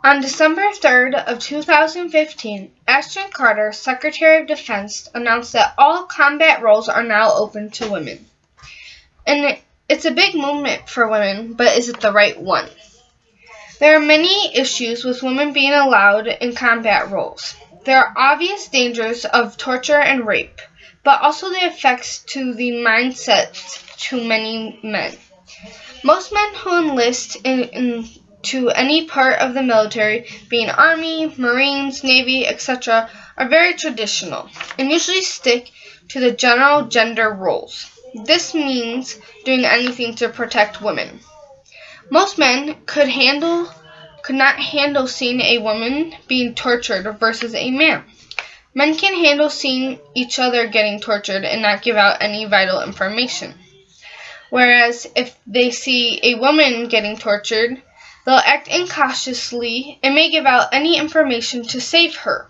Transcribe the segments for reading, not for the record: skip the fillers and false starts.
On December 3rd of 2015, Ashton Carter, Secretary of Defense, announced that all combat roles are now open to women. And it's a big movement for women, but is it the right one? There are many issues with women being allowed in combat roles. There are obvious dangers of torture and rape, but also the effects to the mindset to many men. Most men who enlist into any part of the military, being Army, Marines, Navy, etc., are very traditional and usually stick to the general gender roles. This means doing anything to protect women. Most men could not handle seeing a woman being tortured versus a man. Men can handle seeing each other getting tortured and not give out any vital information. Whereas if they see a woman getting tortured, they'll act incautiously and may give out any information to save her.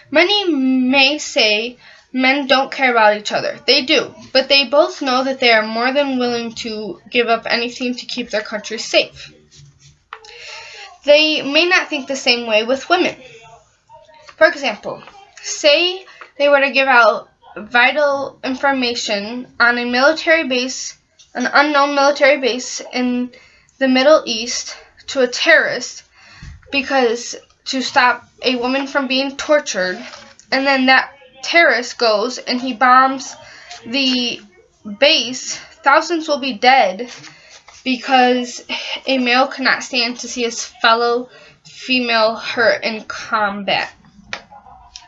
Many may say men don't care about each other. They do, but they both know that they are more than willing to give up anything to keep their country safe. They may not think the same way with women. For example, say they were to give out vital information on a military base, an unknown military base in the Middle East to a terrorist because to stop a woman from being tortured, and then that terrorist goes and he bombs the base, thousands will be dead because a male cannot stand to see his fellow female hurt in combat.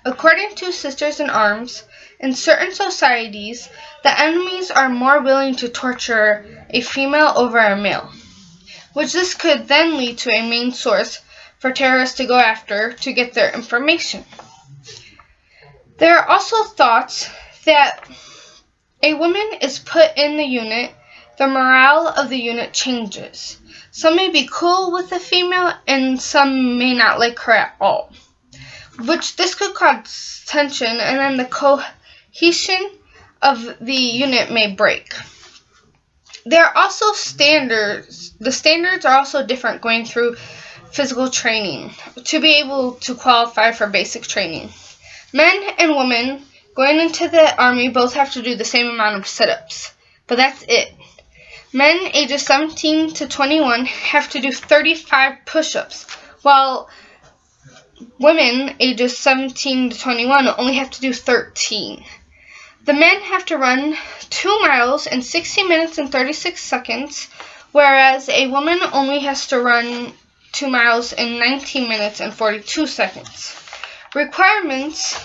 According to Sisters in Arms, in certain societies, the enemies are more willing to torture a female over a male, which this could then lead to a main source for terrorists to go after to get their information. There are also thoughts that a woman is put in the unit, the morale of the unit changes. Some may be cool with the female and some may not like her at all, which this could cause tension and then the cohesion of the unit may break. There are also standards. The standards are also different going through physical training to be able to qualify for basic training. Men and women going into the Army both have to do the same amount of sit-ups, but that's it. Men ages 17 to 21 have to do 35 push-ups, while women ages 17 to 21 only have to do 13. The men have to run 2 miles in 60 minutes and 36 seconds, whereas a woman only has to run 2 miles in 19 minutes and 42 seconds. Requirements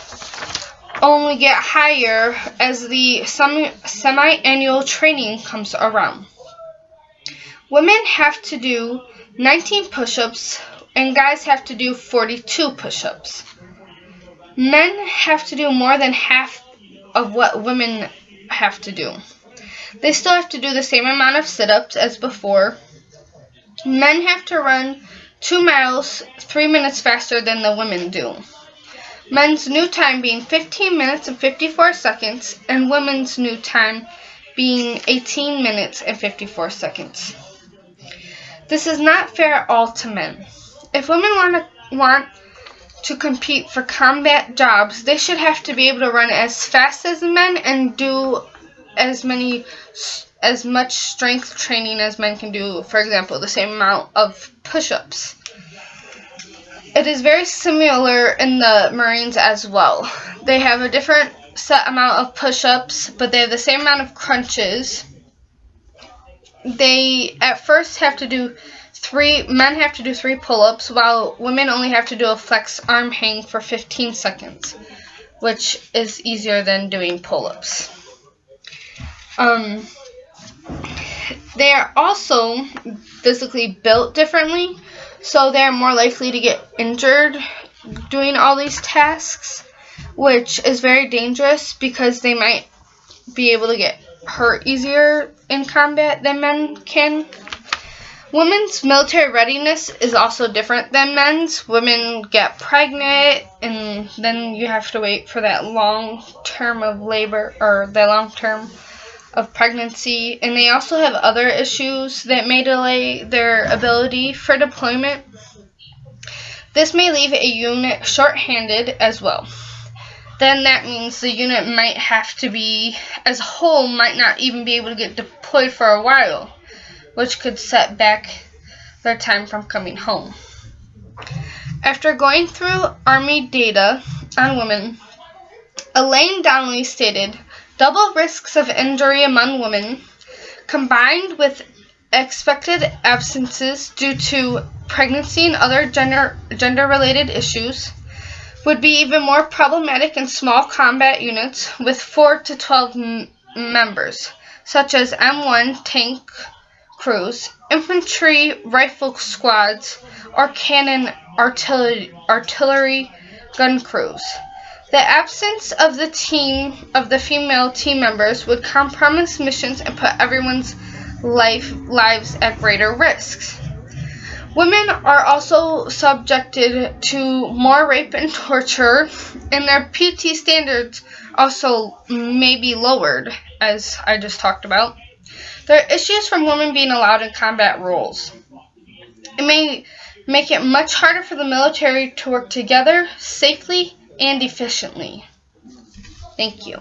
only get higher as the semi-annual training comes around. Women have to do 19 push-ups and guys have to do 42 push-ups. Men have to do more than half of what women have to do. They still have to do the same amount of sit-ups as before. Men have to run 2 miles 3 minutes faster than the women do. Men's new time being 15 minutes and 54 seconds, and women's new time being 18 minutes and 54 seconds. This is not fair at all to men. If women want to compete for combat jobs, they should have to be able to run as fast as men and do as much strength training as men can do, for example, the same amount of push-ups. It is very similar in the Marines as well. They have a different set amount of push-ups, but they have the same amount of crunches. They at first have to do men have to do 3 pull-ups, while women only have to do a flex arm hang for 15 seconds, which is easier than doing pull-ups. They are also physically built differently, so they're more likely to get injured doing all these tasks, which is very dangerous because they might be able to get hurt easier in combat than men can. Women's military readiness is also different than men's. Women get pregnant, and then you have to wait for that long term of labor, or the long term of pregnancy, and they also have other issues that may delay their ability for deployment. This may leave a unit short-handed as well. Then that means the unit might have to be, as a whole, might not even be able to get deployed for a while, which could set back their time from coming home. After going through Army data on women, Elaine Donnelly stated, double risks of injury among women, combined with expected absences due to pregnancy and other gender-related issues, would be even more problematic in small combat units with 4 to 12 members, such as M1 tank crews, infantry rifle squads, or cannon artillery gun crews. The absence of the female team members would compromise missions and put everyone's lives at greater risks. Women are also subjected to more rape and torture, and their PT standards also may be lowered, as I just talked about. There are issues from women being allowed in combat roles. It may make it much harder for the military to work together safely and efficiently. Thank you.